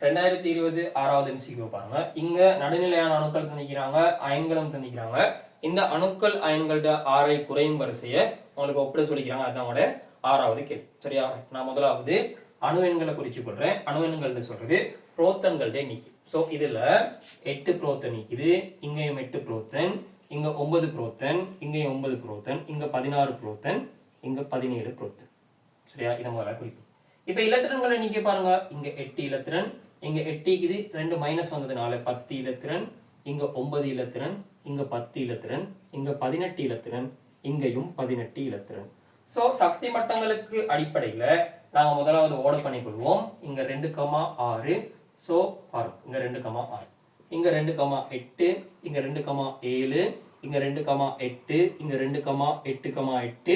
2020 6வது MCQ பாருங்க. இங்க நடுநிலையான அணுக்கள் தந்திக்கிறாங்க, அயன்களும் தந்திக்கிறாங்க. இந்த அணுக்கள் அயன்களோட ஆரை குறையும் வரிசையை உங்களுக்கு ஒப்பிட சொல்லிக்கிறாங்க. அதுதான் உங்களோட 6வது கேள்வி. சரியா? நான் முதலாவது அணு எண்களை குறிச்சு கொள்றேன். அணு எண்கள் சொல்றது புரோத்தன்களோட எண்ணிக்கை. ஸோ இதுல 8 புரோத்தன் நிக்குது, இங்கேயும் 8 புரோத்தன், இங்க 9 புரோத்தன், இங்கேயும் 9 புரோத்தன், இங்க 16 புரோத்தன், இங்க 17 புரோத்தன். சரியா? இதை முதல்ல குறிப்பு. இப்ப இலத்திரன்களை நீங்க பாருங்க. இங்க 8 இலத்திரன், இங்க 8 இருக்குது, 2 மைனஸ் வந்ததுனால 10 இலத்திரன், இங்க 9 இலத்திரன், இங்க 10 இலத்திரன், இங்க 18 இலத்திரன், இங்கேயும் 18 இலத்திரன். சோ சக்தி மட்டங்களுக்கு அடிப்படையில நாங்க முதலாவது ஓட பண்ணிக்கொள்வோம். இங்க 2,6, சோ இங்க 2,6, இங்க 2,8, இங்க 2,7, இங்க 2,8, இங்க 2,8,8,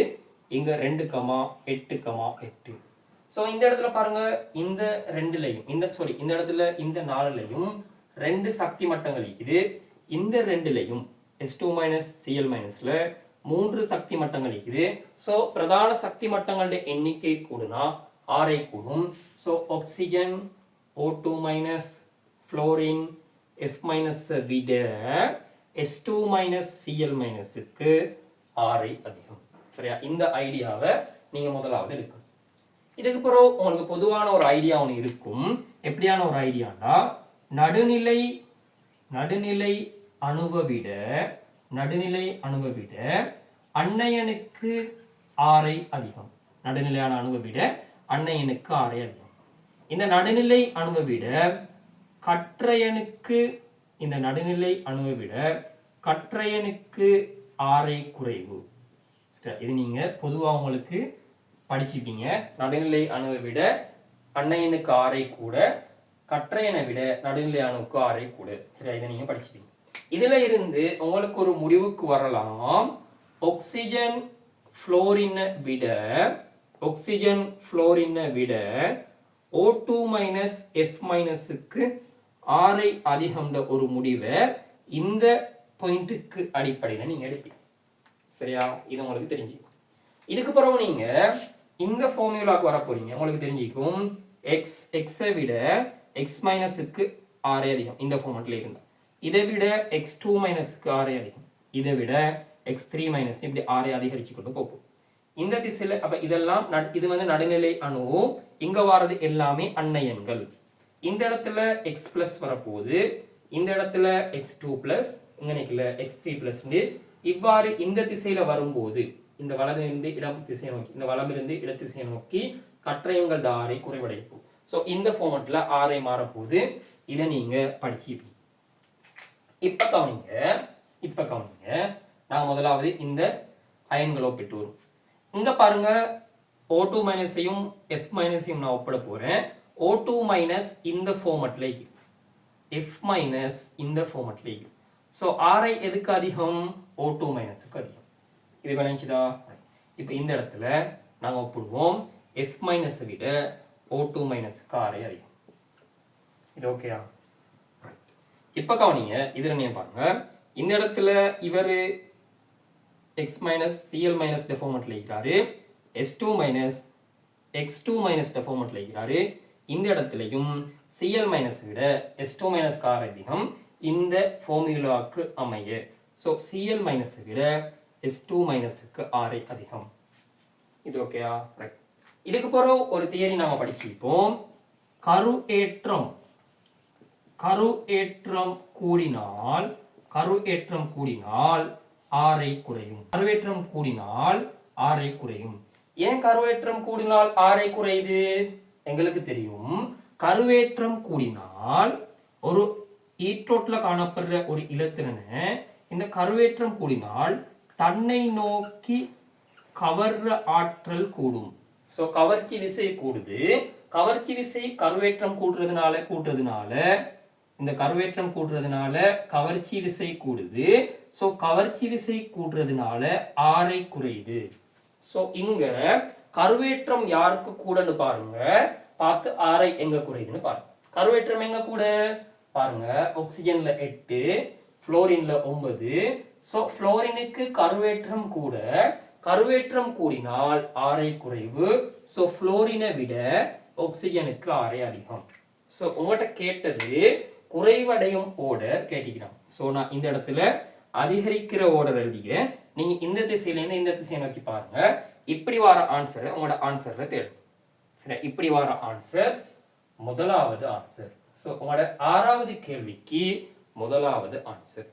இங்க 2,8,8. சோ இந்த இடத்துல பாருங்க, இந்த ரெண்டுலையும் இந்த இடத்துல இந்த 4லையும் 2 சக்தி மட்டங்கள் இருக்குது. இந்த ரெண்டுலையும் S2- Cl- 3 சக்தி மட்டங்கள் இருக்குது. சோ பிரதான சக்தி மட்டங்களுடைய எண்ணிக்கை கூடுனா ஆரை கூடும். So oxygen O2- fluorine F- விட S2- Cl- க்கு ஆரை அதிகம். சரியா? இந்த ஐடியாவை நீங்க முதலாவது எடுக்கணும். இதுக்கு பிறகு உங்களுக்கு பொதுவான ஒரு ஐடியா ஒன்று இருக்கும். எப்படியான ஒரு ஐடியாண்டா, நடுநிலை அணுவை விட அன்னையனுக்கு ஆரை அதிகம். நடுநிலையான அணுவை விட அன்னையனுக்கு ஆரை அதிகம். இந்த நடுநிலை அணுவை விட கற்றையனுக்கு ஆரை குறைவு. இது நீங்க பொதுவா உங்களுக்கு படிச்சுப்பீங்க. நடுநிலை அணுவை விட அன்னையனுக்கு ஆரை கூட, கற்றையனை விட நடுநிலை அணுவுக்கு ஆரை கூட. சரி, இதை நீங்க படிச்சுப்பீங்க. இதுல இருந்து உங்களுக்கு ஒரு முடிவுக்கு வரலாம். ஆக்சிஜன் ஃப்ளோரினை விட O2- F- க்கு ஆரை அதிகம்ன்ற ஒரு முடிவை இந்த பாயிண்ட்டுக்கு அடிப்படையில் நீங்க எடுப்பீங்க. சரியா? இது உங்களுக்கு தெரிஞ்சுக்கும். இதுக்கு பிறகு நீங்க இந்த ஃபார்முலாக்கு வர போறீங்க. உங்களுக்கு தெரிஞ்சிக்கும் எக்ஸை விட X- க்கு ஆரை அதிகம். இந்த ஃபார்மட்ல இருந்தா இதை விட X2- க்கு ஆரை அதிகம், இதை விட X3- இப்படி ஆரை அதிகரிச்சு கொண்டு போகும் இந்த திசையில. அப்ப இதெல்லாம் இது நடுநிலை அணு. இங்க வாரது எல்லாமே அன்னையன்கள். இந்த இடத்துல X+ வரப்போகுது, இந்த இடத்துல X2+, இங்க நிக்கல X3+. இவ்வாறு இந்த திசையில வரும்போது இந்த வலமிருந்து இடம் திசையை நோக்கி, இந்த வலமிருந்து இட திசையை நோக்கி கற்றையன்கள் ஆரை குறைவடையும். சோ இந்த ஃபார்மட்ல ஆரை மாறப்போகுது. இதை நீங்க படிச்சுப்பீங்க. இப்ப கவனிங்க. நான் முதலாவது இந்த அயன்களை ஒப்பிட்டு வரும். இங்க பாருங்க, O2- F- நான் ஒப்பிட போறேன். O2- இந்த ஃபார்மட்ல, F- இந்த ஃபார்மட்ல. சோ ஆரை எதுக்கு அதிகம்? O2- க்கு அதிகம். இது விளைஞ்சுதா? இப்ப இந்த இடத்துல நாங்க ஒப்பிடுவோம். F- விட O2- க்கு ஆரை அதிகம். இது ஓகேயா? இப்ப கவனிங்க, இதுல நீங்க பாருங்க, இந்த இடத்துல இவரு X- Cl- டெஃபார்மெட்ல இருக்கிறாரு, S2- X2- டெஃபார்மெட்ல இருக்கிறாரு. இந்த இடத்துலையும் Cl- விட S2- கார அதிகம் இந்த ஃபார்முலாக்கு அமைய. சோ Cl- விட S2- க்கு ஆரை அதிகம். இது ஓகேயா? ரைட். இதுக்கு பிறகு ஒரு தியரி நாம படிச்சிருப்போம். கருஏற்றம் கூடினால் ஆரை குறையும். ஏன் கருவேற்றம் கூடினால் ஆரை குறையுது? எங்களுக்கு தெரியும், கருவேற்றம் கூடினால் ஒரு ஈற்றோட்ல காணப்படுற ஒரு இலத்திரனை இந்த கருவேற்றம் கூடினால் தன்னை நோக்கி கவர்ற ஆற்றல் கூடும். சோ கவர்ச்சி விசை கூடுது. கவர்ச்சி விசை கருவேற்றம் கூட்டுறதுனால இந்த கருவேற்றம் கூட்டுறதுனால கவர்ச்சி விசை கூடுது. சோ கவர்ச்சி விசை கூட்டுறதுனால ஆரை குறையுது. சோ இங்க கருவேற்றம் யாருக்கு கூடன்னு பாருங்க, பார்த்து ஆரை எங்க குறையுதுன்னு பாருங்க. கருவேற்றம் எங்க கூட பாருங்க, ஆக்சிஜன்ல 8, ஃப்ளோரின்ல 9. சோ ஃப்ளோரினுக்கு கருவேற்றம் கூட, கருவேற்றம் கூடினால் ஆரை குறைவு. சோ ஃப்ளோரினை விட ஆக்சிஜனுக்கு ஆரை அதிகம். ஸோ உங்கள்கிட்ட கேட்டது குறைவடையும் ஓர்டர் கேட்டிக்கிறான். ஸோ நான் இந்த இடத்துல அதிகரிக்கிற ஓர்டர் எழுதிக்கிறேன். நீங்க இந்த திசையிலேருந்து இந்த திசையை நோக்கி பாருங்க. இப்படி வர ஆன்சரை உங்களோட ஆன்சர்ல தேடும். சரி, இப்படி வர ஆன்சர் முதலாவது ஆன்சர். ஸோ உங்களோட 6வது கேள்விக்கு முதலாவது ஆன்சர்.